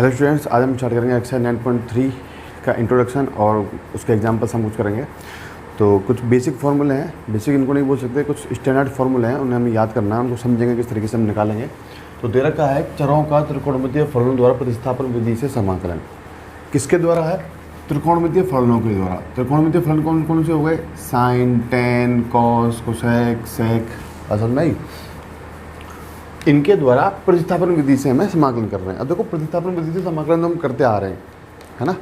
Hello students, आज हम start करेंगे एक्सरसाइज 9.3 का इंट्रोडक्शन और उसके एग्जाम्पल्स हम कुछ करेंगे। तो कुछ बेसिक फार्मूले हैं, बेसिक इनको नहीं बोल सकते, कुछ स्टैंडर्ड फार्मूले हैं, उन्हें हमें याद करना है, उनको समझेंगे किस तरीके से हम निकालेंगे। तो दे रखा है चरों का त्रिकोणमितीय फलनों द्वारा प्रतिस्थापन विधि से समाकलन। किसके द्वारा है? त्रिकोणमितीय फलनों के द्वारा। त्रिकोणमितीय फलन कौन कौन से हो गए? साइन, टेन, कॉस, कोसेक, सेक, असल में ही इनके द्वारा प्रतिस्थापन विधि से हमें समाकलन कर रहे हैं। अब देखो, प्रतिस्थापन विधि से समाकलन हम करते आ रहे हैं, है ना,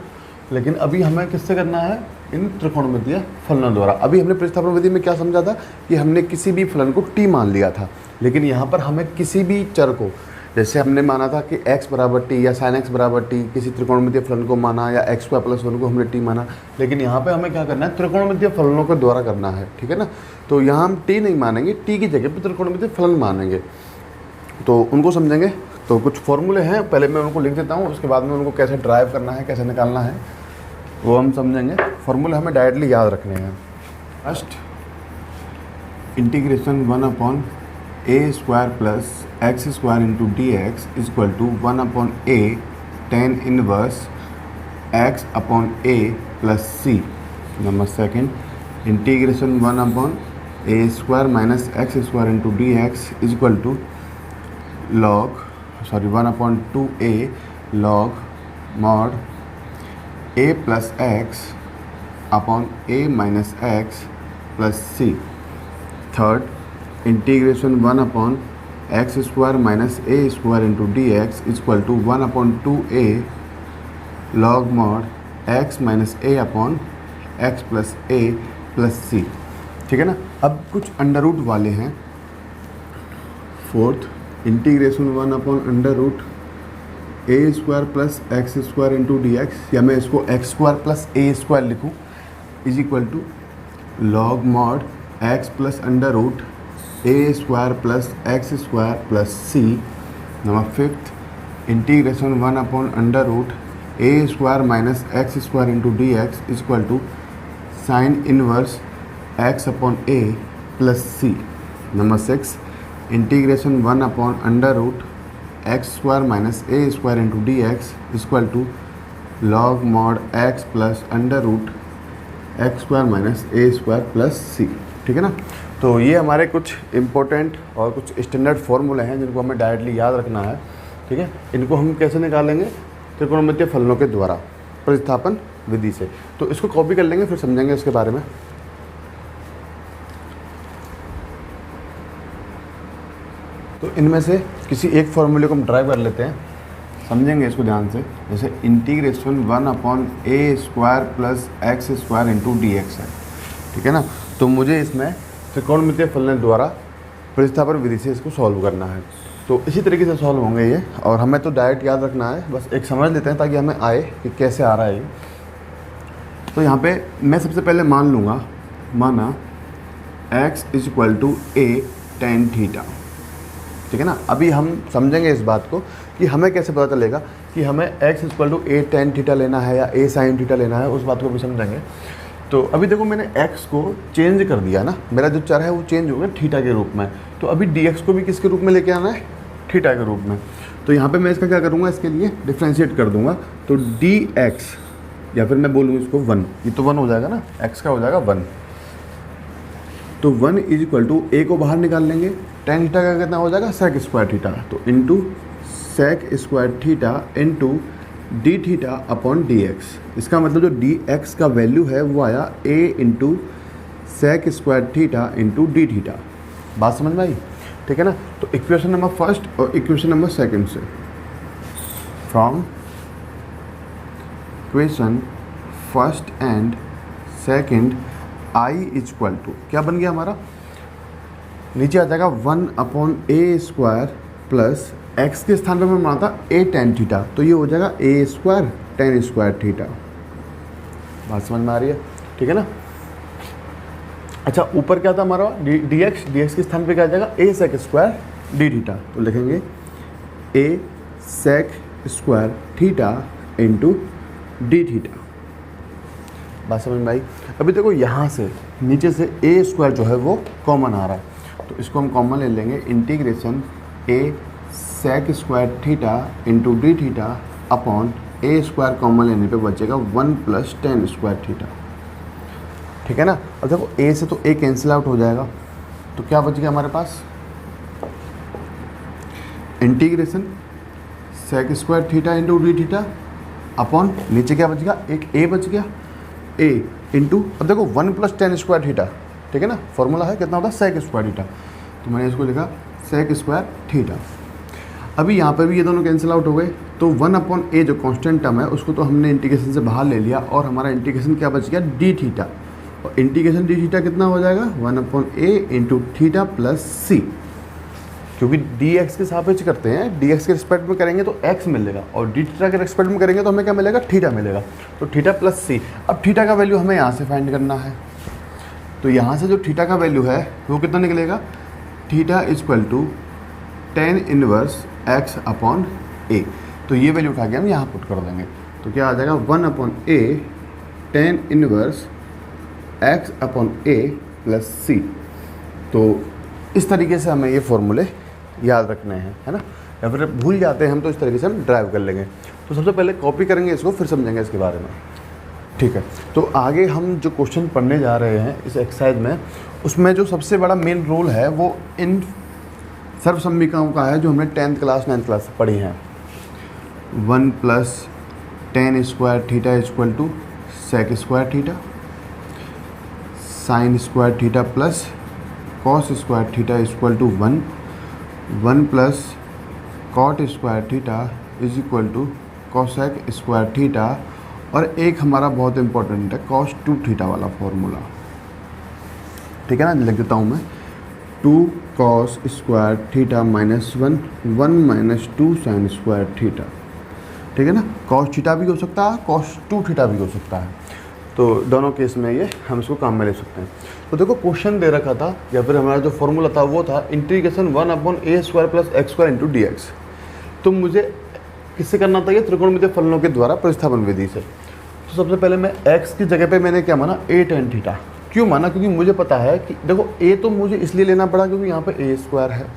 लेकिन अभी हमें किससे करना है? इन त्रिकोणमितीय फलनों द्वारा। अभी हमने प्रतिस्थापन विधि में क्या समझा था कि हमने किसी भी फलन को t मान लिया था, लेकिन यहाँ पर हमें किसी भी चर को, जैसे हमने माना था कि x बराबर t या sin x बराबर t, किसी त्रिकोणमितीय फलन को माना, या x स्क्वायर प्लस 1 को हमने t माना, लेकिन यहाँ पे हमें क्या करना है? त्रिकोणमितीय फलनों के द्वारा करना है, ठीक है ना। तो यहाँ हम t नहीं मानेंगे, t की जगह पर त्रिकोणमितीय फलन मानेंगे, तो उनको समझेंगे। तो कुछ फॉर्मूले हैं, पहले मैं उनको लिख देता हूँ, उसके बाद में उनको कैसे ड्राइव करना है, कैसे निकालना है, वो हम समझेंगे। फॉर्मूले हमें डायरेक्टली याद रखने हैं। First, integration 1/a² plus x² into D x is equal to 1/a tan inverse x/a plus c। Number second, integration 1/a² minus x² into D x is equal to 1/2a log mod a plus x upon a minus x plus c। Third, integration 1/x² minus a² into dx is equal to 1/2a log mod x minus a upon x plus a plus c, ठीक है ना। अब कुछ under root वाले हैं। Fourth, integration 1/√a² plus x² into D x, या मैं इसको x² प्लस a² लिखूँ, is equal to log mod x plus √a² plus x² plus c। Number fifth, integration 1/√a² minus x² into D x is equal to sine inverse x/a plus c। Number six, integration 1/√x² minus a² into D x equal to log mod x plus √x² minus a² plus c, ठीक है ना। तो ये हमारे कुछ important और कुछ standard फार्मूले हैं जिनको हमें डायरेक्टली याद रखना है, ठीक है। इनको हम कैसे निकालेंगे? त्रिकोणमितीय फलनों के द्वारा प्रतिस्थापन विधि से। तो इसको कॉपी कर लेंगे, फिर समझेंगे इसके बारे में। तो इनमें से किसी एक फॉर्मूले को हम ड्राइव कर लेते हैं, समझेंगे इसको ध्यान से। जैसे integration 1/a² plus x² into D x है, ठीक है ना। तो मुझे इसमें त्रिकोणमितीय फलन द्वारा प्रतिस्थापन विधि से इसको सॉल्व करना है। तो इसी तरीके से सॉल्व होंगे ये, और हमें तो डायरेक्ट याद रखना है, बस एक समझ लेते हैं ताकि हमें आए कि कैसे आ रहा है ये। तो यहाँ पे मैं सबसे पहले मान लूँगा, माना x is equal to a tan theta, ठीक है ना। अभी हम समझेंगे इस बात को कि हमें कैसे पता चलेगा कि हमें x equal to a tan theta लेना है या a sin थीटा लेना है, उस बात को भी समझेंगे। तो अभी देखो, मैंने x को चेंज कर दिया ना, मेरा जो चर है वो चेंज हो गया थीटा के रूप में। तो अभी dx को भी किसके रूप में लेके आना है? थीटा के रूप में। तो यहाँ पे मैं इसका क्या करूँगा? इसके लिए डिफ्रेंशिएट कर दूंगा। तो dx, या फिर मैं बोलूँ इसको 1, ये तो 1 हो जाएगा ना, x का हो जाएगा 1। तो 1 इज इक्वल टू a को बाहर निकाल लेंगे, tan थीटा का कितना हो जाएगा? sec square theta. तो into sec square theta into D theta upon D X. इसका मतलब जो डी एक्स का वैल्यू है वो आया a into sec square theta into D theta. बात समझ में आई, ठीक है ना। तो इक्वेशन नंबर फर्स्ट और इक्वेशन नंबर सेकंड से, from equation first and second i equal to क्या बन गया हमारा? नीचे आ जाएगा 1/a² प्लस x के स्थान पर मैं माना था a tan थीटा, तो ये हो जाएगा a² tan स्क्वायर थीटा। बात समझ में आ रही है, ठीक है ना। अच्छा, ऊपर क्या था हमारा? dx के स्थान पे क्या आ जाएगा? a sec square D theta. तो लिखेंगे a sec square theta into D theta. बात समझ में आई। अभी देखो, यहाँ से नीचे से a² जो है वो कॉमन आ रहा है, तो इसको हम कॉमन ले लेंगे। Integration a sec square theta into D theta upon A square common लेने पे बचेगा 1 प्लस टेन स्क्वायर थीटा। ठीक है ना। अब देखो ए से तो ए कैंसिल आउट हो जाएगा, तो क्या बच गया हमारे पास, integration sec square theta into D theta upon नीचे क्या बच गया, एक ए बच गया, ए इंटू अब देखो 1 प्लस टेन स्क्वायर थीटा। ठीक है ना, फॉर्मूला है कितना होता है सेक स्क्वायर थीटा, तो मैंने इसको लिखा सेक स्क्वायर थीटा। अभी यहाँ पे भी ये दोनों कैंसिल आउट हो गए, तो 1 अपॉन ए जो कांस्टेंट टर्म है उसको तो हमने इंटीग्रेशन से बाहर ले लिया और हमारा इंटीग्रेशन क्या बच गया, डी थीटा। और इंटीग्रेशन डी थीटा कितना हो जाएगा, 1 अपॉन ए इंटू थीटा प्लस सी, क्योंकि डी एक्स के सापेक्ष करते हैं, डी एक्स के रिस्पेक्ट में करेंगे तो एक्स मिलेगा और डी थीटा के रिस्पेक्ट में करेंगे तो हमें क्या मिलेगा, थीटा मिलेगा। तो थीटा प्लस सी। अब थीटा का वैल्यू हमें यहाँ से फाइंड करना है, तो यहाँ से जो थीटा का वैल्यू है वो कितना निकलेगा, theta equal to tan inverse x upon A. तो ये वैल्यू उठा के हम यहाँ पुट कर देंगे, तो क्या आ जाएगा 1 upon A tan inverse x upon A plus C. तो इस तरीके से हमें ये फॉर्मूले याद रखने हैं, है ना, या फिर भूल जाते हैं हम तो इस तरीके से हम ड्राइव कर लेंगे। तो सबसे पहले कॉपी करेंगे इसको, फिर समझेंगे इसके बारे में। ठीक है, तो आगे हम जो क्वेश्चन पढ़ने जा रहे हैं इस एक्सरसाइज में, उसमें जो सबसे बड़ा मेन रोल है वो इन सर्वसम्मिकाओं का है जो हमने 10th क्लास 9th क्लास से पढ़ी हैं। 1 plus tan square theta equal to sec square theta, sine square theta plus cos square theta equal to 1, 1 plus cot square theta is equal to cosec square theta, और एक हमारा बहुत important है cos 2 theta वाला formula. ठीक है ना, लिख देता हूँ मैं, 2 cos square theta minus 1, 1 minus 2 sign square theta. ठीक है ना, कॉस थीटा भी हो सकता है, कॉस 2 थीटा भी हो सकता है, तो दोनों केस में ये हम इसको काम में ले सकते हैं। तो देखो क्वेश्चन दे रखा था या फिर हमारा जो फॉर्मूला था वो था integration 1 upon A square plus X square into D X. तो मुझे किससे करना था, ये त्रिकोणमितीय फलनों के द्वारा प्रतिस्थापन विधि से। तो सबसे पहले मैं x की जगह पे मैंने क्या माना, a tan थीटा। क्यों माना, क्योंकि मुझे पता है कि देखो a तो मुझे इसलिए लेना पड़ा क्योंकि यहाँ पे a स्क्वायर है।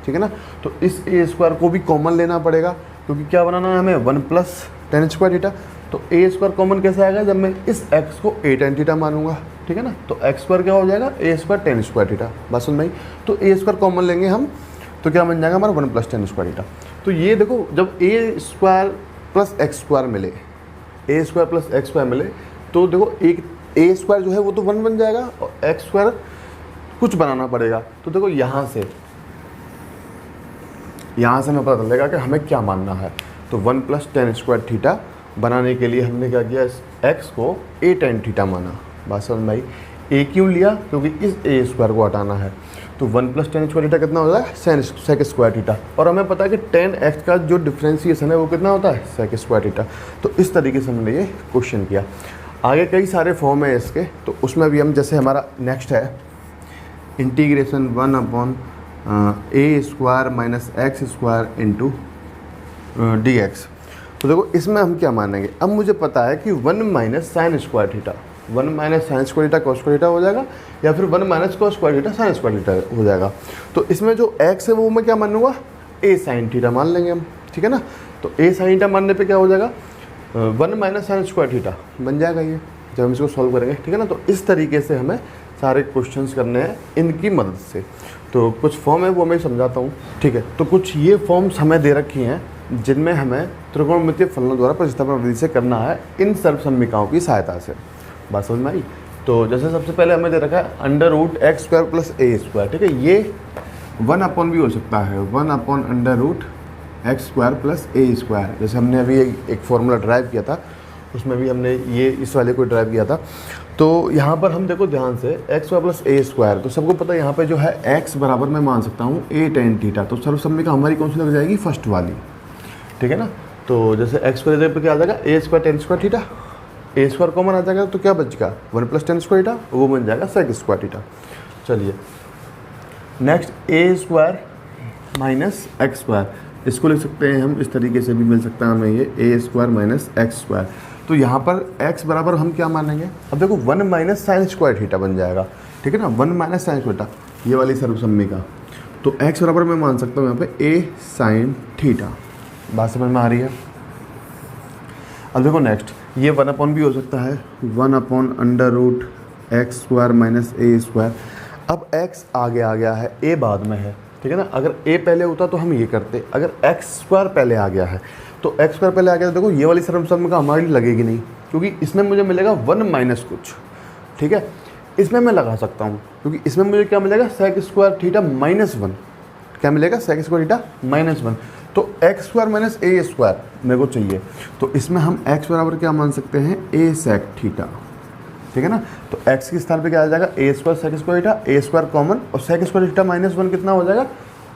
ठीक है ना, तो इस a स्क्वायर को भी कॉमन लेना पड़ेगा, क्योंकि क्या बनाना है हमें, 1 प्लस टेन स्क्वायर थीटा। तो a स्क्वायर कॉमन कैसे आएगा, जब मैं इस x को a tan थीटा मानूंगा। ठीक है ना, तो x स्क्वायर क्या हो जाएगा, a square ten square theta. बात सुन भाई, तो a स्क्वायर कॉमन लेंगे हम, तो क्या बन जाएगा हमारा 1 प्लस टेन स्क्वायर थीटा। तो ये देखो जब a square plus X square मिले, a square plus X square मिले, तो देखो एक a स्क्वायर जो है वो तो 1 बन जाएगा और एक्स स्क्वायर कुछ बनाना पड़ेगा। तो देखो यहाँ से हमें पता चलेगा कि हमें क्या मानना है। तो 1 प्लस टेन स्क्वायर थीटा बनाने के लिए हमने क्या किया, इस x को a tan थीटा माना। बात समझ में आई, a क्यों लिया, क्योंकि इस a स्क्वायर को हटाना है। तो 1 प्लस टेन स्क्वायर थीटा कितना होता है, सेक स्क्वायर थीटा, और हमें पता है कि tan x का जो डिफ्रेंशिएशन है वो कितना होता है, सेक स्क्वायर थीटा। तो इस तरीके से हमने ये क्वेश्चन किया। आगे कई सारे फॉर्म है इसके, तो उसमें भी हम, जैसे हमारा नेक्स्ट है integration 1 upon A square minus x square into D X. तो देखो इसमें हम क्या मानेंगे, अब मुझे पता है कि 1 minus sign square theta, 1 minus sign square theta cos square theta हो जाएगा, या फिर 1 minus cos square theta sine square theta हो जाएगा। तो इसमें जो x है वो मैं क्या मानूंगा, a साइन थीटा मान लेंगे हम। ठीक है ना, तो a साइन थीटा मानने पे क्या हो जाएगा, 1 माइनस साइन स्क्वायर थीटा बन जाएगा ये, जब हम इसको सॉल्व करेंगे। ठीक है ना, तो इस तरीके से हमें सारे क्वेश्चंस करने हैं इनकी मदद से। तो कुछ फॉर्म है वो मैं समझाता हूँ। ठीक है, तो कुछ ये फॉर्म्स हमें दे रखी हैं जिनमें हमें त्रिकोणमितीय फलनों द्वारा प्रतिस्थापन विधि से करना है इन सर्वसम्मिकाओं की सहायता से। बात समझ में आई। तो जैसे सबसे पहले हमें दे रखा है under root X square plus A square. ठीक है, ये 1 अपॉन भी हो सकता है, 1 upon under root X square plus A square. जैसे हमने अभी एक फॉर्मूला ड्राइव किया था, उसमें भी हमने ये इस वाले को ड्राइव किया था। तो यहाँ पर हम देखो ध्यान से x square plus A square, तो सबको पता है यहाँ पे जो है एक्स बराबर मैं मान सकता हूँ ए tan थीटा। तो सर्वसम्मिका हमारी कौन सी लग जाएगी, फर्स्ट वाली। ठीक है ना, तो जैसे एक्स स्क्वायर पे क्या आ जाएगा, ए स्क्वायर टेन स्क्वायर थीटा, ए स्क्वायर कॉमन आ जाएगा, तो क्या बचेगा 1 प्लस टेन स्क्वायर थीटा, वो बन जाएगा सेक स्क्वायर थीटा। चलिए नेक्स्ट ए स्क्वायर माइनस एक्स स्क्वायर, इसको लिख सकते हैं हम इस तरीके से भी मिल सकता है हमें, ये ए स्क्वायर माइनस एक्स स्क्वायर। तो यहाँ पर x बराबर हम क्या मानेंगे, अब देखो 1 माइनस साइन स्क्वायर थीटा बन जाएगा। ठीक है ना, 1 माइनस साइन स्क्वायर थीटा, ये वाली सर्वसम्मिका। तो x बराबर मैं मान सकता हूँ यहाँ पे a साइन थीटा। बात समझ में आ रही है। अब देखो नेक्स्ट, ये 1 भी हो सकता है, 1/√x² माइनस a²। अब x आगे आ गया है, a बाद में है, ठीक है ना। अगर a पहले होता तो हम ये करते, अगर x² पहले आ गया है तो x² पहले आ गया तो देखो ये वाली सर्वसम्य का हमारी लगेगी नहीं, क्योंकि इसमें मुझे मिलेगा 1 माइनस कुछ, ठीक है। इसमें मैं लगा सकता हूँ, क्योंकि इसमें मुझे क्या मिलेगा, sec² थीटा -1, क्या मिलेगा, sec² थीटा -1। तो x² माइनस a² मेरे को चाहिए, तो इसमें हम x बराबर क्या मान सकते हैं, a sec थीटा, ठीक है ना। तो x के स्थान पे क्या आ जाएगा, a² sec² theta, a² common, और sec² थीटा -1 कितना हो जाएगा,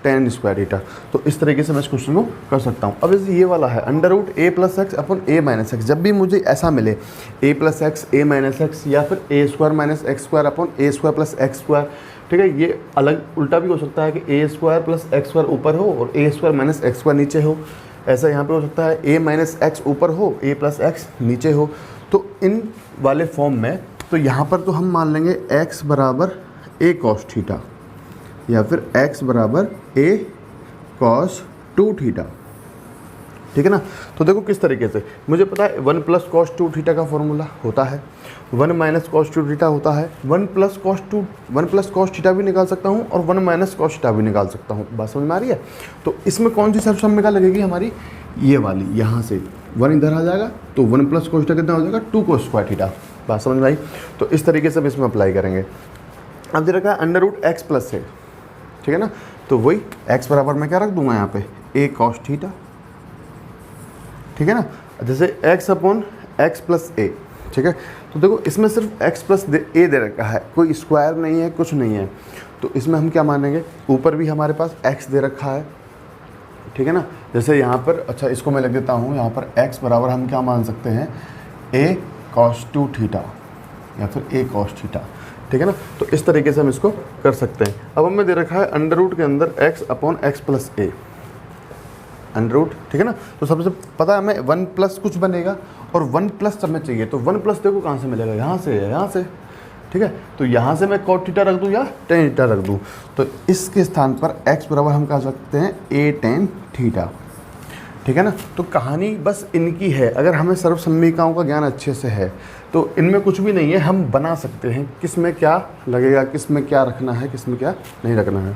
tan² थीटा। तो इस तरीके से मैं इस क्वेश्चन को कर सकता हूँ। अब जैसे ये वाला है √a+x अपन a-x, जब भी मुझे ऐसा मिले a+x a-x या फिर a² माइनस x² अपन a² + x², ठीक है। ये अलग उल्टा भी हो सकता है कि a² + x² ऊपर हो और a² माइनस x² नीचे हो। ऐसा यहाँ पे हो सकता है a माइनस x ऊपर हो, a + x नीचे हो। तो इन वाले फॉर्म में तो यहाँ पर तो हम मान लेंगे x बराबर a cos थीटा या फिर x बराबर a cos 2 थीटा, ठीक है ना। तो देखो किस तरीके से मुझे पता है 1 + cos 2 थीटा का फॉर्मूला होता है, 1 माइनस cos 2 थीटा होता है, 1 + cos थीटा भी निकाल सकता हूँ और 1 माइनस cos थीटा भी निकाल सकता हूँ। बात समझ में आ रही है। तो इसमें कौन सी सर्वसम्य लगेगी हमारी, ये वाली, यहाँ से 1 इधर आ जाएगा तो 1 + cos थीटा कितना हो जाएगा, 2 cos² थीटा। बात समझ में आई। तो इस तरीके से हम इसमें अप्लाई करेंगे। अब दे रखा है √x + a, ठीक है ना। तो वही x बराबर मैं क्या रख दूंगा यहाँ पे, a cos थीटा, ठीक है ना। जैसे x/x + a, ठीक है। तो देखो इसमें सिर्फ x + a दे रखा है, कोई स्क्वायर नहीं है, कुछ नहीं है। तो इसमें हम क्या मानेंगे, ऊपर भी हमारे पास x दे रखा है, ठीक है ना। जैसे यहाँ पर, अच्छा इसको मैं लिख देता हूँ, यहाँ पर x बराबर हम क्या मान सकते हैं, a cos 2 थीटा या फिर a cos थीटा, ठीक है ना। तो इस तरीके से हम इसको कर सकते हैं। अब हमें दे रखा है अंडर के अंदर x/x + a अंडर, ठीक है ना। तो सबसे पता है हमें 1 प्लस कुछ बनेगा और 1 प्लस हमें चाहिए, तो 1 प्लस देखो कहाँ से मिलेगा, यहाँ से, यहाँ से, ठीक है। तो यहाँ से मैं cot थीटा रख दूँ या tan थीटा रख दूँ, तो इसके स्थान पर x बराबर हम कह सकते हैं a tan थीटा, ठीक है ना। तो कहानी बस इनकी है। अगर हमें सर्वसम्मिकाओं का ज्ञान अच्छे से है तो इनमें कुछ भी नहीं है, हम बना सकते हैं किस में क्या लगेगा, किस में क्या रखना है, किस में क्या नहीं रखना है।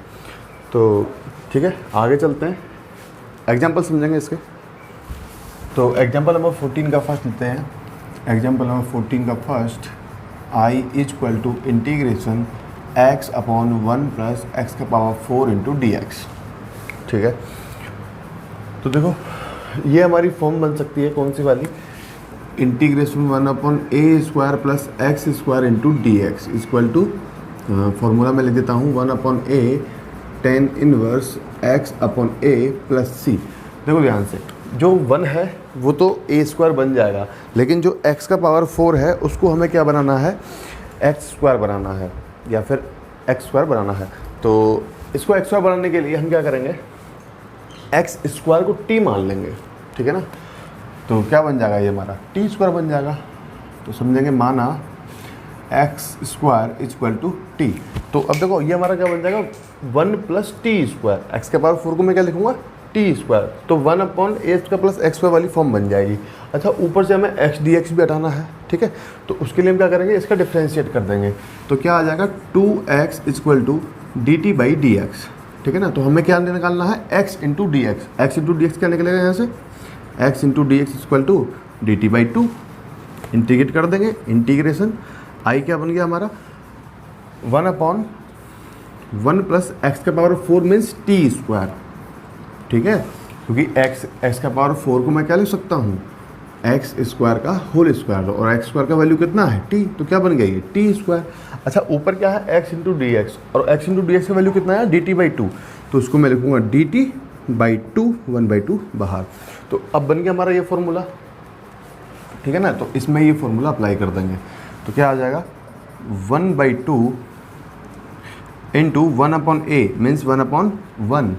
तो ठीक है, आगे चलते हैं, एग्जाम्पल समझेंगे इसके। तो एग्जाम्पल नंबर 14 का फर्स्ट लेते हैं। एग्जाम्पल नंबर 14 का first, i = integration x/1 + x⁴ × dx, ठीक है। तो देखो ये हमारी फॉर्म बन सकती है कौन सी वाली, integration 1/a² + x² × dx equal to, formula मैं लिख देता हूँ 1/a tan 1 x/a + c। देखो ध्यान से, जो 1 है वो तो a² बन जाएगा, लेकिन जो x⁴ है उसको हमें क्या बनाना है, x² बनाना है या फिर x² बनाना है। तो इसको x² बनाने के लिए हम क्या करेंगे, x² को t मान लेंगे, ठीक है ना। तो क्या बन जाएगा, ये हमारा t² बन जाएगा। तो समझेंगे, माना x² = t। तो अब देखो ये हमारा क्या बन जाएगा, 1 + t², x⁴ को मैं क्या लिखूंगा, t²। तो 1/a² + x² वाली फॉर्म बन जाएगी। अच्छा, ऊपर से हमें x dx भी हटाना है, ठीक है। तो उसके लिए हम क्या करेंगे, इसका डिफ्रेंशिएट कर देंगे। तो क्या आ जाएगा, 2x = dt/dx, ठीक है ना। तो हमें क्या निकालना है, x × dx। x × dx क्या निकलेगा यहाँ से, x × dx = dt/2। इंटीग्रेट कर देंगे, इंटीग्रेशन i क्या बन गया हमारा, 1/1 + x⁴ मीन्स t², ठीक है। क्योंकि x⁴ को मैं क्या लिख सकता हूँ, x² का होल स्क्वायर, और x² का वैल्यू कितना है, t। तो क्या बन गया ये t²। अच्छा, ऊपर क्या है, x × dx, और x × dx का वैल्यू कितना है, dt/2। तो उसको मैं लिखूँगा dt/2, 1/2 बाहर। तो अब बन गया हमारा ये फॉर्मूला, ठीक है ना। तो इसमें ये फॉर्मूला अप्लाई कर देंगे। तो क्या आ जाएगा, 1/2 × 1/a मीन्स 1/1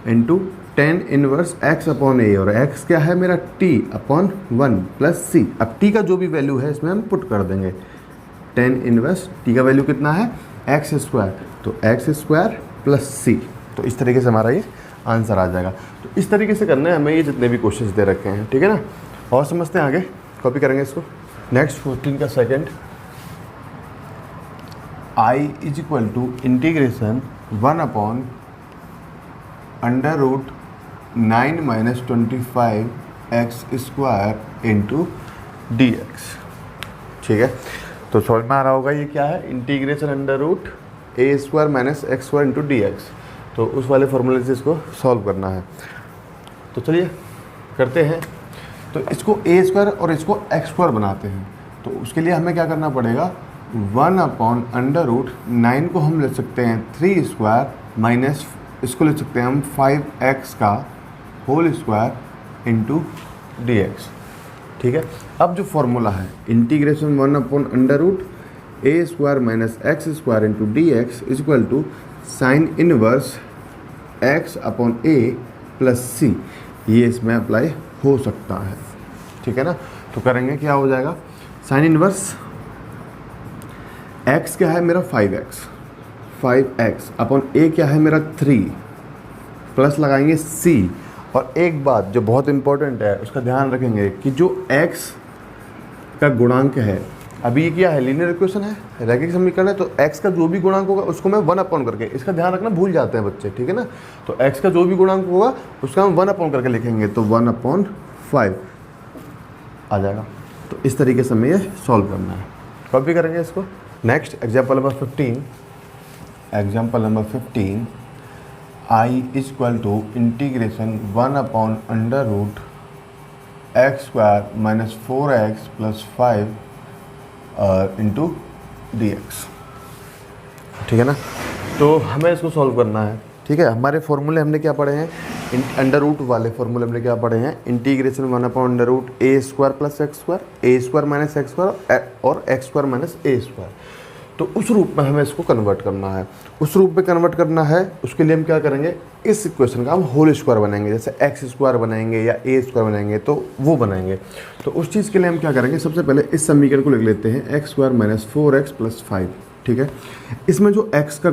× tan 1 x/a, और x क्या है मेरा, t/1 + c। अब t का जो भी वैल्यू है इसमें हम पुट कर देंगे, tan 1 t का वैल्यू कितना है, x², तो x² + c। तो इस तरीके से हमारा ये आंसर आ जाएगा। तो इस तरीके से करना है हमें ये जितने भी क्वेश्चंस दे रखे हैं, ठीक है ना। और समझते हैं आगे। कॉपी करेंगे इसको। नेक्स्ट 14 का second, I is equal to integration 1/√9 - 25x² into dx। ठीक है, तो समझ में आ रहा होगा ये क्या है, integration √a² - x² into dx। तो उस वाले फॉर्मूले से इसको सॉल्व करना है। तो चलिए करते हैं। तो इसको a² और इसको x² बनाते हैं। तो उसके लिए हमें क्या करना पड़ेगा, 1/√9 को हम ले सकते हैं 3² माइनस इसको ले सकते हैं हम 5x का होल स्क्वायर इंटू dx। ठीक है, अब जो फॉर्मूला है integration 1/√a² minus x² into dx is equal to sine inverse x/a plus c, ये इसमें अप्लाई हो सकता है। ठीक है ना, तो करेंगे क्या हो जाएगा, साइन इनवर्स x क्या है मेरा 5x अपॉन a क्या है मेरा 3 प्लस लगाएंगे c। और एक बात जो बहुत इंपॉर्टेंट है उसका ध्यान रखेंगे कि जो x का गुणांक है, अभी ये क्या है, लीनियर इक्वेशन है, रैखिक समीकरण है, तो x का जो भी गुणांक होगा उसको मैं 1 करके, इसका ध्यान रखना, भूल जाते हैं बच्चे। ठीक है ना, तो x का जो भी गुणांक होगा उसका हम 1 करके लिखेंगे, तो 1/5 आ जाएगा। तो इस तरीके से हमें ये सॉल्व करना है। कॉपी करेंगे इसको। Next example number 15, I is equal to integration 1/√x² minus 4x plus 5 into dx। ठीक है ना, तो हमें इसको सॉल्व करना है। ठीक है, हमारे फॉर्मूले हमने क्या पढ़े हैं, अंडर रूट वाले फॉर्मूले हमने क्या पढ़े हैं, integration 1/√a² plus x², a² minus x² और x² माइनस a²। तो उस रूप में हमें इसको कन्वर्ट करना है। उस रूप में कन्वर्ट करना है, उसके लिए हम क्या करेंगे, इस इक्वेशन का हम होल स्क्वायर बनाएंगे, जैसे x² बनाएंगे या a² बनाएंगे तो वो बनाएंगे। तो उस चीज़ के लिए हम क्या करेंगे, सबसे पहले इस समीकरण को लिख लेते हैं x² माइनस 4x प्लस 5। ठीक है, इसमें जो x का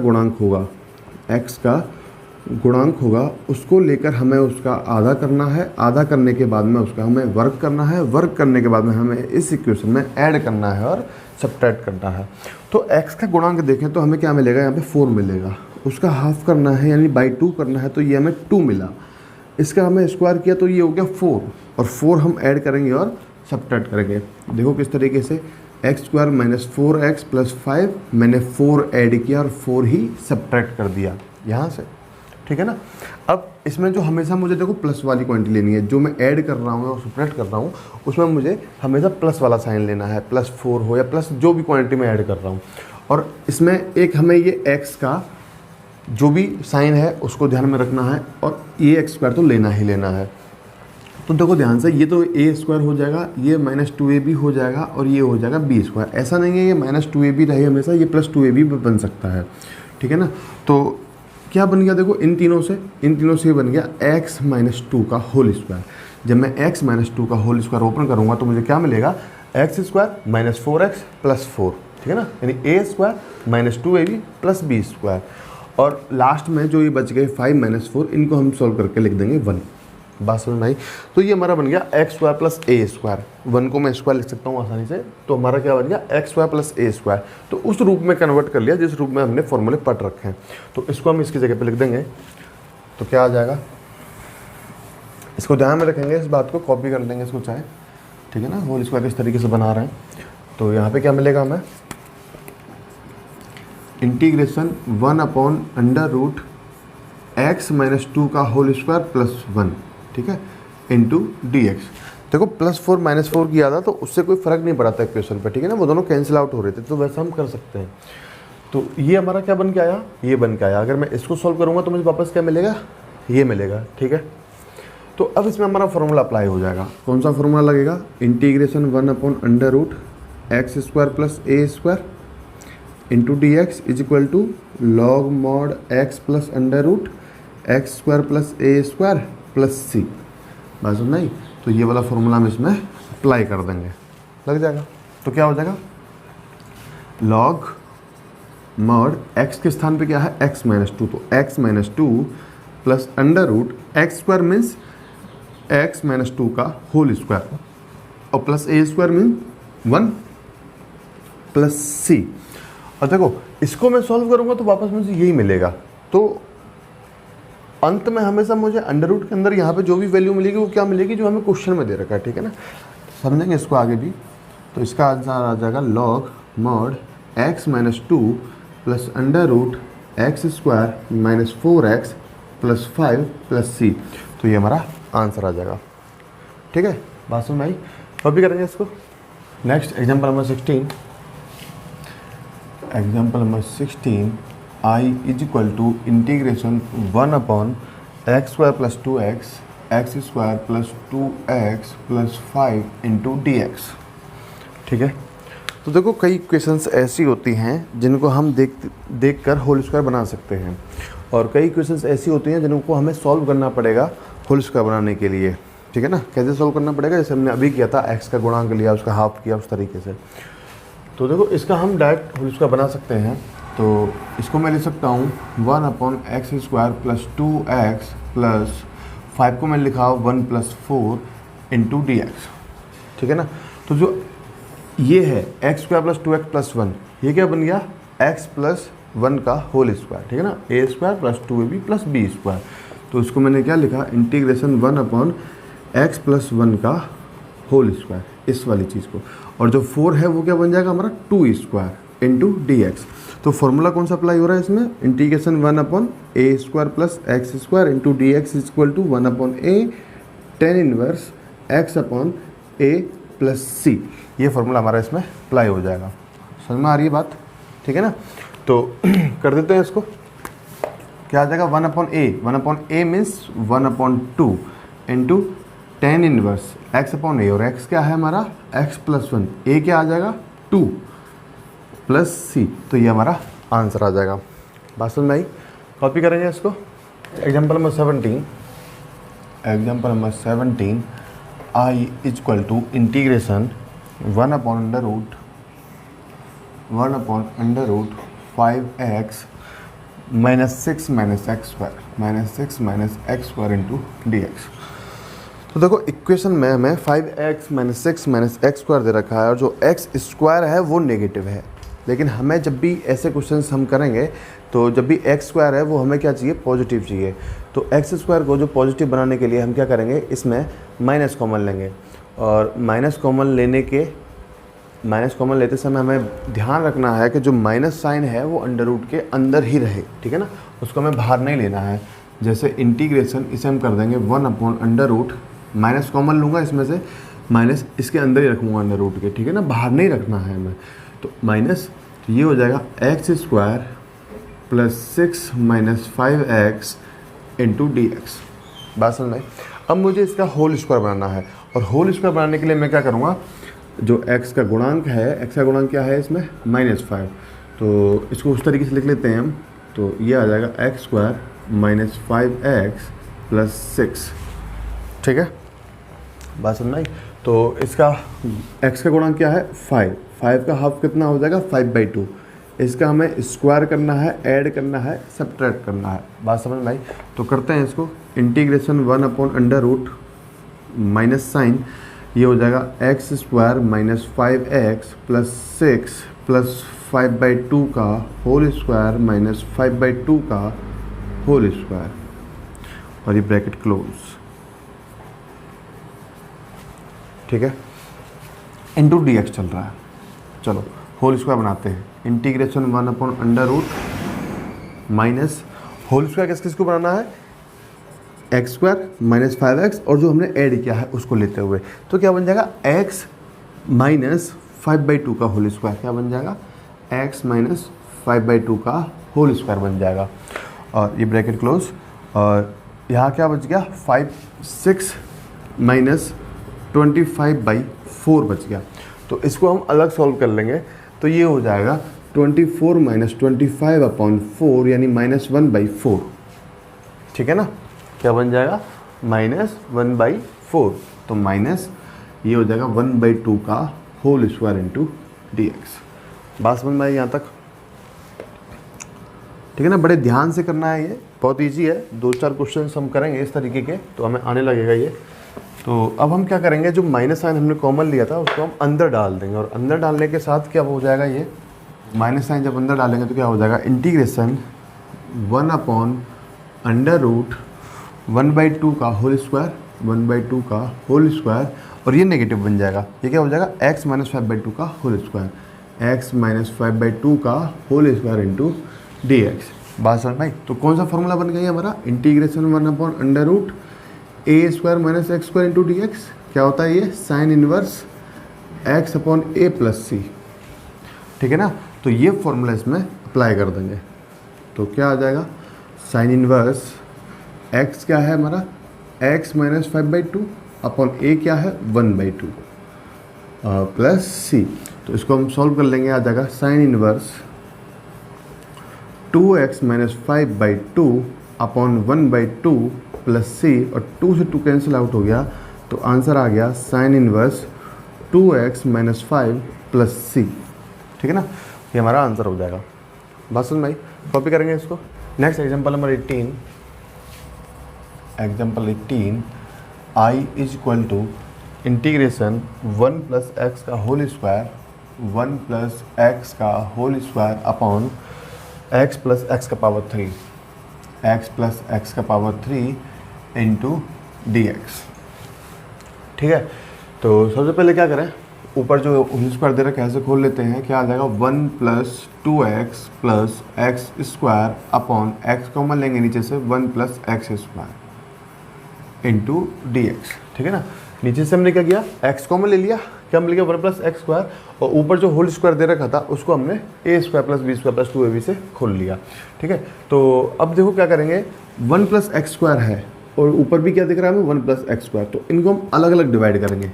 गुणांक होगा उसको लेकर हमें उसका आधा करना है, आधा करने के बाद में उसका हमें वर्क करना है, वर्क करने के बाद में हमें इस इक्वेशन में ऐड करना है और सब्ट्रैक्ट करना है। तो x का गुणांक देखें तो हमें क्या मिलेगा, यहाँ पे 4 मिलेगा, उसका हाफ करना है यानी बाई 2 करना है, तो ये हमें 2 मिला, इसका हमें स्क्वायर किया तो ये हो गया 4, और 4 हम ऐड करेंगे और सब्ट्रैक्ट करेंगे। देखो किस तरीके से, x² माइनस 4x प्लस 5, मैंने 4 ऐड किया और 4 ही सब्ट्रैक्ट कर दिया यहाँ से। ठीक है ना, अब इसमें जो हमेशा मुझे देखो प्लस वाली क्वांटिटी लेनी है, जो मैं ऐड कर रहा हूँ और सब्ट्रैक्ट कर रहा हूँ उसमें मुझे हमेशा प्लस वाला साइन लेना है, +4 हो या प्लस जो भी क्वांटिटी में ऐड कर रहा हूँ। और इसमें एक हमें ये x का जो भी साइन है उसको ध्यान में रखना है, और ये x² तो लेना ही लेना है। तो देखो ध्यान से, ये तो a² हो जाएगा, ये -2ab हो जाएगा और ये हो जाएगा b²। ऐसा नहीं है ये -2ab रहे हमेशा, ये +2ab बन सकता है। ठीक है ना, तो क्या बन गया, देखो इन तीनों से बन गया x माइनस 2 का होल स्क्वायर। जब मैं x माइनस 2 का होल स्क्वायर ओपन करूंगा तो मुझे क्या मिलेगा, x² माइनस 4x प्लस 4। ठीक है ना, यानी a² minus 2ab plus b²। और लास्ट में जो ये बच गए 5 माइनस 4, इनको हम सॉल्व करके लिख देंगे 1। बात समझ में आई। तो ये हमारा बन गया x² प्लस a²। 1 को मैं स्क्वायर लिख सकता हूँ आसानी से, तो हमारा क्या बन गया x² प्लस a²। तो उस रूप में कन्वर्ट कर लिया जिस रूप में हमने फॉर्मूले पढ़ रखे हैं। तो इसको हम इसकी जगह पे लिख देंगे, तो क्या आ जाएगा, इसको ध्यान में रखेंगे, इस बात को कॉपी कर लेंगे इसको चाहे। ठीक है ना, होल स्क्वायर इस तरीके से बना रहे हैं। तो यहाँ पे क्या मिलेगा हमें, इंटीग्रेशन 1/√x माइनस 2 का होल स्क्वायर प्लस 1। ठीक है, इंटू dx। देखो +4 -4 किया था तो उससे कोई फ़र्क नहीं पड़ा था इक्वेशन पे। ठीक है ना, वो दोनों कैंसिल आउट हो रहे थे, तो वैसा हम कर सकते हैं। तो ये हमारा क्या बन के आया, ये बन के आया। अगर मैं इसको सॉल्व करूँगा तो मुझे वापस क्या मिलेगा, ये मिलेगा। ठीक है, तो अब इसमें हमारा फॉर्मूला अप्लाई हो जाएगा। कौन सा फॉर्मूला लगेगा, integration 1/√x² plus a² into dx is equal to log mod x plus √x² plus a² plus c। बात समझ आई। तो ये वाला फॉर्मूला हम इसमें अप्लाई कर देंगे, लग जाएगा। तो क्या हो जाएगा, log mod x के स्थान पे क्या है, x माइनस 2, तो x minus 2 plus √x² means x minus 2 का होल स्क्वायर और plus A square mean 1 plus सी। और देखो इसको मैं सॉल्व करूँगा तो वापस मुझे यही मिलेगा, तो अंत में हमेशा मुझे अंडर रूट के अंदर यहाँ पे जो भी वैल्यू मिलेगी वो क्या मिलेगी, जो हमें क्वेश्चन में दे रखा है, ठीक है ना। समझेंगे इसको आगे भी। तो इसका आंसर आ जाएगा log mod x minus 2 plus under root X square minus 4x plus 5 plus C. तो ये हमारा आंसर आ जाएगा, ठीक है। बात समझ में आई? कॉपी करेंगे इसको। Next example number 16। Example number 16 I is equal to integration 1 upon x square plus 2x x square plus 2x plus 5 into D x, ठीक है। तो देखो कई इक्वेशंस ऐसी होती हैं जिनको हम देख कर होल स्क्वायर बना सकते हैं, और कई इक्वेशंस ऐसी होती हैं जिनको हमें सॉल्व करना पड़ेगा होल स्क्वायर बनाने के लिए, ठीक है ना। कैसे सॉल्व करना पड़ेगा, जैसे हमने अभी किया था, एक्स का गुणांक लिया, उसका हाफ किया, उस तरीके से। तो देखो इसका हम डायरेक्ट होल स्क्वायर बना सकते हैं। तो इसको मैं लिख सकता हूँ 1 upon x square plus 2x plus 5 को मैं लिखा 1 प्लस 4 इंटू डी एक्स, ठीक है ना। तो जो ये है x square plus 2x plus 1, ये क्या बन गया x प्लस 1 का होल स्क्वायर, ठीक है ना। A square plus 2ab plus B square. तो इसको मैंने क्या लिखा, इंटीग्रेशन 1 अपॉन एक्स प्लस 1 का होल स्क्वायर, इस वाली चीज़ को। और जो 4 है वो क्या बन जाएगा हमारा 2 स्क्वायर इंटू डी एक्स। तो फॉर्मूला कौन सा अप्लाई हो रहा है इसमें, integration 1 upon A square plus X square into D x is equal to 1 upon A tan inverse x upon A plus C. ये फॉर्मूला हमारा इसमें अप्लाई हो जाएगा। समझ में आ रही है बात, ठीक है ना। तो कर देते हैं इसको, क्या आ जाएगा 1 upon A means 1 upon 2 into tan inverse x upon A, और एक्स क्या है हमारा एक्स प्लस 1, ए क्या आ जाएगा 2 प्लस सी। तो ये हमारा आंसर आ जाएगा। बात समझ में आई? कॉपी करेंगे इसको। Example number 17। Example number 17 I is equal to integration 1 upon under root 5x minus 6 minus x square into D X. तो देखो इक्वेशन में हमें 5x minus 6 minus x square दे रखा है, और जो एक्स स्क्वायर है वो नेगेटिव है। लेकिन हमें जब भी ऐसे क्वेश्चंस हम करेंगे तो जब भी एक्स स्क्वायर है वो हमें क्या चाहिए, पॉजिटिव चाहिए। तो एक्स स्क्वायर को जो पॉजिटिव बनाने के लिए हम क्या करेंगे, इसमें माइनस कॉमन लेंगे, और माइनस कॉमन लेते समय हमें ध्यान रखना है कि जो माइनस साइन है वो अंडर रूट के अंदर ही रहे, ठीक है ना, उसको हमें बाहर नहीं लेना है। जैसे इंटीग्रेशन इसे हम कर देंगे 1 upon under root, minus common लूँगा इसमें से, माइनस इसके अंदर ही रखूँगा अंडर रूट के, ठीक है ना, बाहर नहीं रखना है हमें। तो माइनस ये हो जाएगा x square plus 6 minus 5x into D x. बात समझ में? अब मुझे इसका होल स्क्वायर बनाना है, और होल स्क्वायर बनाने के लिए मैं क्या करूँगा, जो x का गुणांक है, x का गुणांक क्या है इसमें -5, तो इसको उस तरीके से लिख लेते हैं हम। तो ये आ जाएगा x square minus 5x plus 6, ठीक है। बात समझ में आई? तो इसका x का गुणांक क्या है 5 का हाफ कितना हो जाएगा 5/2। इसका हमें स्क्वायर करना है, ऐड करना है, सब्ट्रैक्ट करना है। बात समझ में आई? तो करते हैं इसको। Integration 1 upon under root minus sine, ये हो जाएगा x square minus 5x plus 6 plus 5/2 का होल स्क्वायर माइनस 5/2 का होल स्क्वायर, और ये ब्रैकेट क्लोज, ठीक है। इंटू डी एक्स चल रहा है। चलो होल स्क्वायर बनाते हैं। Integration 1 upon under root minus whole square किस किस को बनाना है, एक्स स्क्वायर माइनस 5x, और जो हमने ऐड किया है उसको लेते हुए, तो क्या बन जाएगा x माइनस 5/2 का होल स्क्वायर, क्या बन जाएगा x माइनस 5/2 का होल स्क्वायर बन जाएगा, और ये ब्रैकेट क्लोज। और यहाँ क्या बच गया 6 माइनस 25/4 बच गया। तो इसको हम अलग सॉल्व कर लेंगे, तो ये हो जाएगा 24 माइनस 25/4 यानी -1/4, ठीक है ना। क्या बन जाएगा -1/4, तो माइनस ये हो जाएगा 1/2 का whole square into D x. बात समझ में आई यहाँ तक, ठीक है ना। बड़े ध्यान से करना है, ये बहुत ईजी है। 2-4 क्वेश्चन हम करेंगे इस तरीके के, तो हमें आने लगेगा ये। तो अब हम क्या करेंगे, जो माइनस साइन हमने कॉमन लिया था उसको हम अंदर डाल देंगे, और अंदर डालने के साथ क्या हो जाएगा, ये माइनस साइन जब अंदर डालेंगे तो क्या हो जाएगा, इंटीग्रेशन 1/√1/2 का होल स्क्वायर, 1/2 का होल स्क्वायर, और ये नेगेटिव बन जाएगा, ये क्या हो जाएगा, x - 5/2 का होल स्क्वायर, x - 5/2 का होल स्क्वायर इंटू dx। बात समझ भाई। तो कौन सा फॉर्मूला बन गया हमारा, integration 1/√a² - x² into dx। क्या होता है ये, साइन इनवर्स x/a+c, ठीक है ना। तो ये फॉर्मूला इसमें अप्लाई कर देंगे, तो क्या आ जाएगा, साइन इनवर्स x क्या है हमारा, x - 5/2 अपॉन a क्या है 1/2 प्लस c। तो इसको हम सॉल्व कर लेंगे, आ जाएगा sine inverse 2x - 5/2 upon 1/2 plus c, और 2 से 2 कैंसिल आउट हो गया, तो आंसर आ गया sine inverse 2x - 5 plus c, ठीक है ना। ये हमारा आंसर हो जाएगा। बात सुन भाई, कॉपी करेंगे इसको। Next example number 18, example 18, i is equal to integration 1 + x का होल स्क्वायर, 1 + x का whole square upon x + x का पावर 3, x + x का पावर 3 इंटू dx, ठीक है। तो सबसे पहले क्या करें, ऊपर जो होल स्क्वायर दे रखा है ऐसे खोल लेते हैं, क्या आ जाएगा 1 + 2x + x² upon x common लेंगे नीचे से 1 + x² इंटू dx, ठीक है ना। नीचे से हमने क्या किया, x कॉमन ले लिया, क्या हम ले गया 1 + x², और ऊपर जो होल स्क्वायर दे रखा था उसको हमने a² + b² + 2ab से खोल लिया, ठीक है। तो अब देखो क्या करेंगे, 1 + x² है और ऊपर भी क्या दिख रहा है हमें 1 + x², तो इनको हम अलग अलग डिवाइड करेंगे।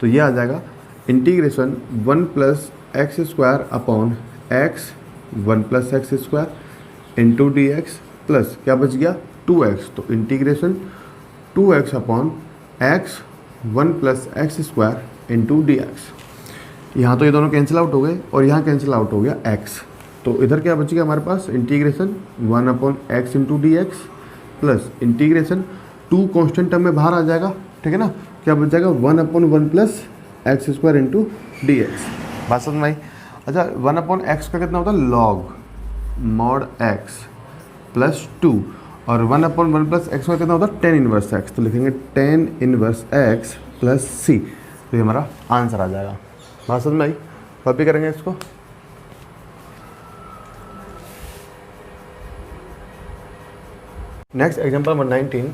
तो ये आ जाएगा integration 1 + x² upon x 1 + x² into dx plus क्या बच गया 2x, तो integration 2x upon x 1 + x² into dx। यहाँ तो ये दोनों कैंसिल आउट हो गए और यहाँ कैंसिल आउट हो गया x, तो इधर क्या बच गया हमारे पास, integration 1 upon x into dx plus integration 2 constant term में बाहर आ जाएगा, ठीक है ना। क्या बच जाएगा 1 अपॉन 1 + x² इंटू dx। बात समझ में आई। अच्छा 1 अपॉन x का कितना होता है, log mod x प्लस 2, और 1 अपॉन 1 + x का कितना होता है, tan इनवर्स x, तो लिखेंगे tan inverse x plus c, तो ये हमारा आंसर आ जाएगा। बात समझ में आई, कॉपी करेंगे इसको। Next example number 19,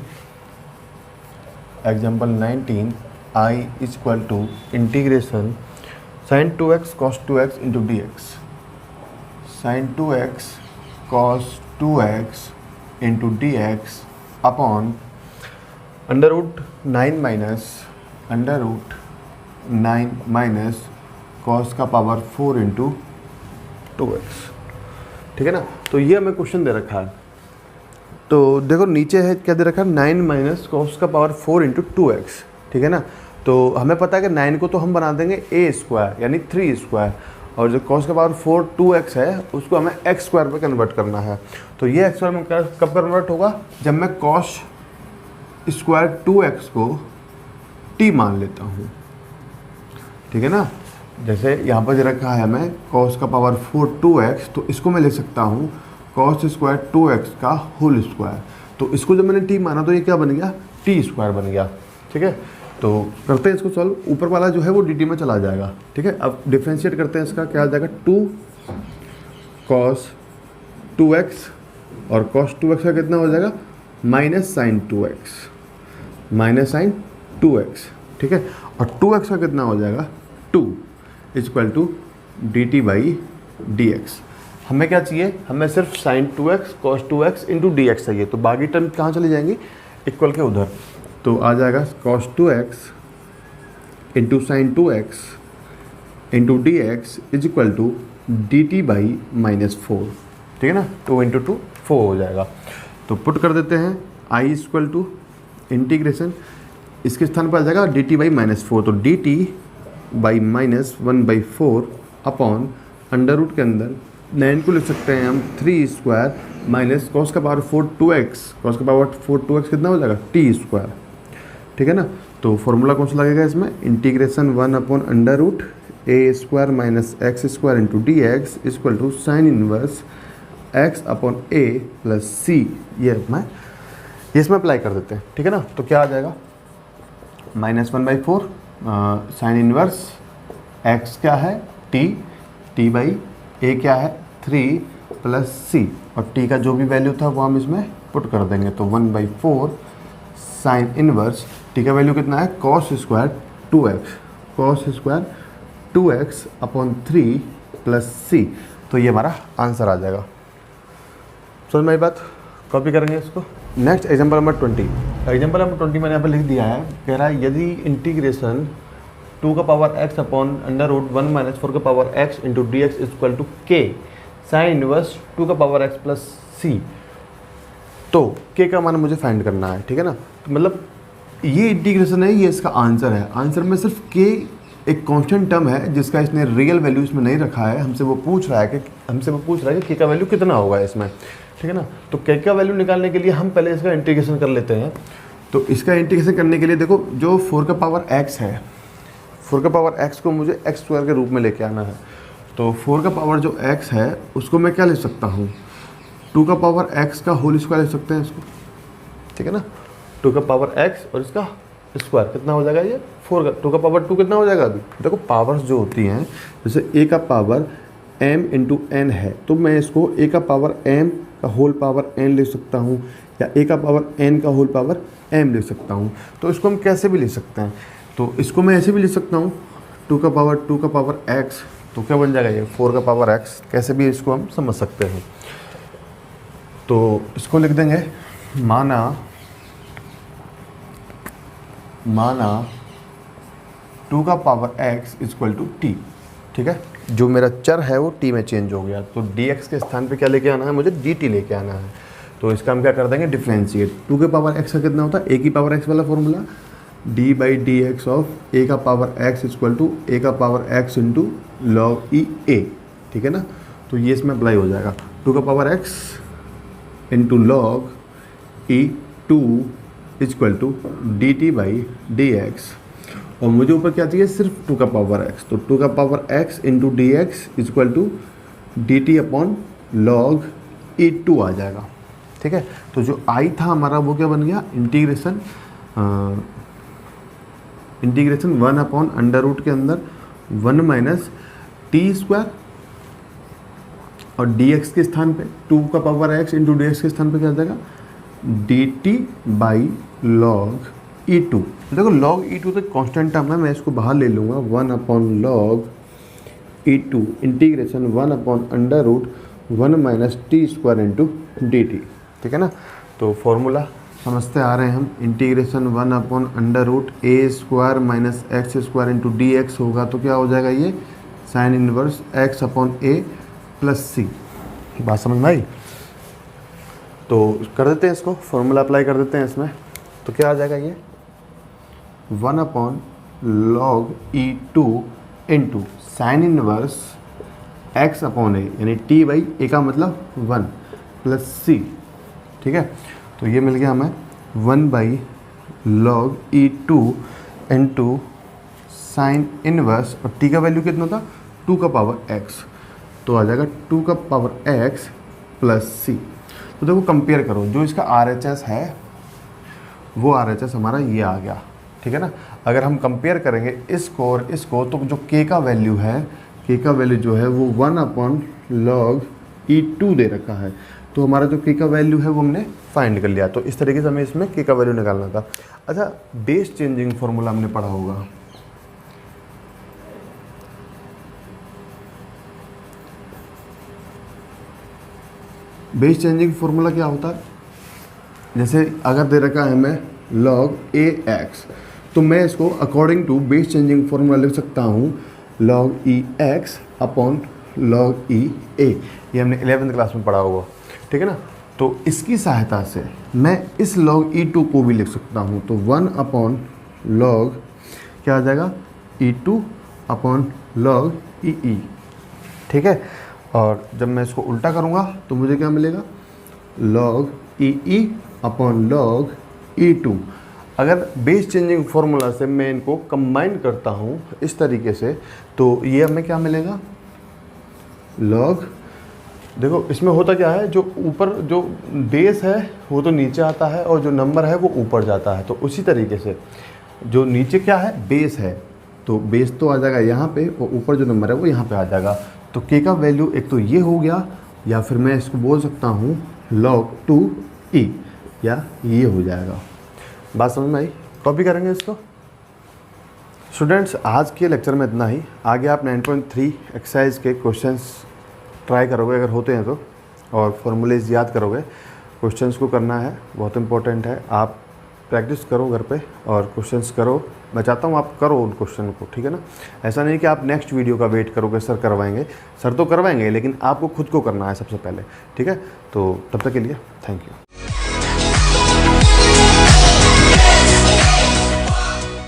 example 19, i is equal to integration sin 2x cos 2x into dx, sin 2x cos 2x into dx upon √9 minus cos का पावर 4 इंटू 2x, ठीक है ना। तो ये हमें क्वेश्चन दे रखा है, तो देखो नीचे है क्या दे रखा है, 9 माइनस cos का पावर 4 इंटू 2x, ठीक है ना। तो हमें पता है कि 9 को तो हम बना देंगे a² यानी 3², और जो cos का पावर 4 2x है उसको हमें x² पे कन्वर्ट करना है। तो ये x² में कब कन्वर्ट होगा, जब मैं cos² 2x को t मान लेता हूँ, ठीक है ना। जैसे यहाँ पर दे रखा है हमें cos का पावर 4 2x, तो इसको मैं लिख सकता हूँ cos² 2x का होल स्क्वायर। तो इसको जब मैंने t माना तो ये क्या बन गया, t² बन गया, ठीक है। तो करते हैं इसको सॉल्व, ऊपर वाला जो है वो dt में चला जाएगा, ठीक है। अब डिफ्रेंशिएट करते हैं इसका, क्या आ जाएगा 2 cos 2x, और cos 2x का कितना हो जाएगा माइनस sin 2x, ठीक है। और 2x का कितना हो जाएगा 2 इक्वल टू dt/dx। हमें क्या चाहिए, हमें सिर्फ sin 2x cos 2x into dx चाहिए, तो बाकी टर्म कहाँ चली जाएंगी, इक्वल के उधर। तो आ जाएगा cos 2x into sin 2x into dx is equal to dt/-4, ठीक है ना। 2 इंटू 2 4 हो जाएगा। तो पुट कर देते हैं i is equal to integration, इसके स्थान पर आ जाएगा dt/-4, तो dt/-1/4 अपॉन अंडर रूट के अंदर 9 को लिख सकते हैं हम 3² माइनस cos का पावर 4 2x, cos का पावर 4 2x कितना हो जाएगा t², ठीक है ना। तो फॉर्मूला कौन सा लगेगा इसमें, integration 1 upon under root A square minus x square into D x equal to sine inverse x upon A plus C. ये इसमें अप्लाई कर देते हैं, ठीक है ना। तो क्या आ जाएगा, -1/4 साइन इनवर्स एक्स क्या है टी बाई ए क्या है 3 प्लस सी, और टी का जो भी वैल्यू था वो हम इसमें पुट कर देंगे। तो 1/4 साइन इनवर्स टी का वैल्यू कितना है, cos square 2x upon 3 plus C. तो ये हमारा आंसर आ जाएगा। समझ में आई बात, कॉपी करेंगे इसको। Next example number 20। Example number 20 मैंने यहाँ पर लिख दिया है, कह रहा है यदि इंटीग्रेशन 2 का power x upon under root 1 minus 4 का power x into D x equal to के साइन इनवर्स 2 का पावर x प्लस सी। तो k का मान मुझे फाइंड करना है, ठीक है ना। तो मतलब ये इंटीग्रेशन है, ये इसका आंसर है। आंसर में सिर्फ k एक कांस्टेंट टर्म है जिसका इसने रियल वैल्यू इसमें नहीं रखा है। हमसे वो पूछ रहा है कि k का वैल्यू कितना होगा इसमें, ठीक है ना। तो k का वैल्यू निकालने के लिए हम पहले इसका इंटीग्रेशन कर लेते हैं। तो इसका इंटीग्रेशन करने के लिए देखो, जो 4 का पावर x है, 4 का पावर x को मुझे x स्क्वायर के रूप में लेके आना है। तो 4 का पावर जो x है उसको मैं क्या ले सकता हूँ, 2 का पावर x का होल स्क्वायर ले सकते हैं इसको, ठीक है ना। 2 का पावर x और इसका स्क्वायर कितना हो जाएगा, ये 4 का 2 का पावर 2 कितना हो जाएगा। अभी देखो पावर्स जो होती हैं, जैसे a का पावर m इंटू n है, तो मैं इसको a का पावर m का होल पावर n ले सकता हूँ, या a का पावर n का होल पावर m ले सकता हूँ। तो इसको हम कैसे भी ले सकते हैं। तो इसको मैं ऐसे भी ले सकता हूँ, 2 का पावर x, तो क्या बन जाएगा ये 4 का पावर x। कैसे भी इसको हम समझ सकते हैं। तो इसको लिख देंगे, माना 2 का power x equal to t, ठीक है। जो मेरा चर है वो t में चेंज हो गया, तो dx के स्थान पे क्या लेके आना है, मुझे dt लेके आना है। तो इसका हम क्या कर देंगे, डिफ्रेंशिएट। 2 के पावर x का कितना होता है, a की पावर x वाला formula, d by d x of a का power x equal to a का power x into log e a, ठीक है ना। तो ये इसमें अप्लाई हो जाएगा, 2 का power x into log e 2 equal to d t by d x, और मुझे ऊपर क्या चाहिए, सिर्फ 2 का पावर x। तो 2 का power x into D x equal to d t upon log e 2 आ जाएगा, ठीक है। तो जो i था हमारा वो क्या बन गया, इंटीग्रेशन 1 अपॉन अंडर रूट के अंदर 1 माइनस टी स्क्वायर, और dx के स्थान पे 2 का power x into D x के स्थान पे क्या आ जाएगा, dt बाई लॉग ई 2। देखो लॉग ई 2 तो कांस्टेंट टर्म है, मैं इसको बाहर ले लूँगा, 1 upon log e 2 integration 1 upon under root 1 minus t square into d t, ठीक है ना। तो फॉर्मूला समझते आ रहे हैं हम, इंटीग्रेशन 1 अपॉन अंडर रूट ए square minus x square into D x होगा, तो क्या हो जाएगा ये साइन इनवर्स एक्स अपॉन ए प्लस सी। बात समझ में आई। तो कर देते हैं इसको, फॉर्मूला अप्लाई कर देते हैं इसमें। तो क्या आ जाएगा ये 1 upon log e 2 into sine inverse x upon a, यानी टी बाई ए का मतलब 1 प्लस सी, ठीक है। तो ये मिल गया हमें 1 by log e 2 into sine inverse, और टी का वैल्यू कितना था, 2 का पावर x, तो आ जाएगा 2 का पावर x प्लस सी। तो देखो कंपेयर करो, जो इसका RHS है वो RHS हमारा ये आ गया, ठीक है ना। अगर हम कंपेयर करेंगे इसको और इसको, तो जो k का वैल्यू है, k का वैल्यू जो है वो 1 अपॉन लॉग ई 2 दे रखा है। तो हमारा जो k का वैल्यू है वो हमने फाइंड कर लिया। तो इस तरीके से हमें इसमें k का वैल्यू निकालना था। अच्छा, बेस चेंजिंग फॉर्मूला हमने पढ़ा होगा, बेस चेंजिंग फार्मूला क्या होता है, जैसे अगर दे रखा है हमें लॉग ए एक्स, तो मैं इसको according to base changing formula लिख सकता हूँ log e x upon log e a. ये हमने 11th क्लास में पढ़ा होगा, ठीक है ना। तो इसकी सहायता से मैं इस लॉग ई 2 को भी लिख सकता हूँ। तो 1 अपॉन लॉग क्या आ जाएगा, ई 2 अपॉन लॉग ई ई, ठीक है। और जब मैं इसको उल्टा करूँगा तो मुझे क्या मिलेगा, लॉग ई ई अपॉन लॉग ई 2। अगर बेस चेंजिंग फार्मूला से मैं इनको कंबाइन करता हूँ इस तरीके से, तो ये हमें क्या मिलेगा, लॉग। देखो इसमें होता क्या है, जो ऊपर जो बेस है वो तो नीचे आता है और जो नंबर है वो ऊपर जाता है। तो उसी तरीके से जो नीचे क्या है, बेस है, तो बेस तो आ जाएगा यहाँ पे और ऊपर जो नंबर है वो यहाँ पे आ जाएगा। तो के का वैल्यू एक तो ये हो गया, या फिर मैं इसको बोल सकता हूँ log 2e, या ये हो जाएगा। बात समझ में आई? कॉपी करेंगे इसको। स्टूडेंट्स आज के लेक्चर में इतना ही। आगे आप 9.3 एक्सरसाइज के क्वेश्चंस ट्राई करोगे अगर होते हैं तो, और फॉर्मूलेज याद करोगे। क्वेश्चंस को करना है, बहुत इंपॉर्टेंट है। आप प्रैक्टिस करो घर पे और क्वेश्चंस करो। मैं चाहता हूँ आप करो उन क्वेश्चन को, ठीक है ना। ऐसा नहीं कि आप नेक्स्ट वीडियो का वेट करोगे सर करवाएंगे, सर तो करवाएंगे लेकिन आपको खुद को करना है सबसे पहले, ठीक है। तो तब तक के लिए थैंक यू।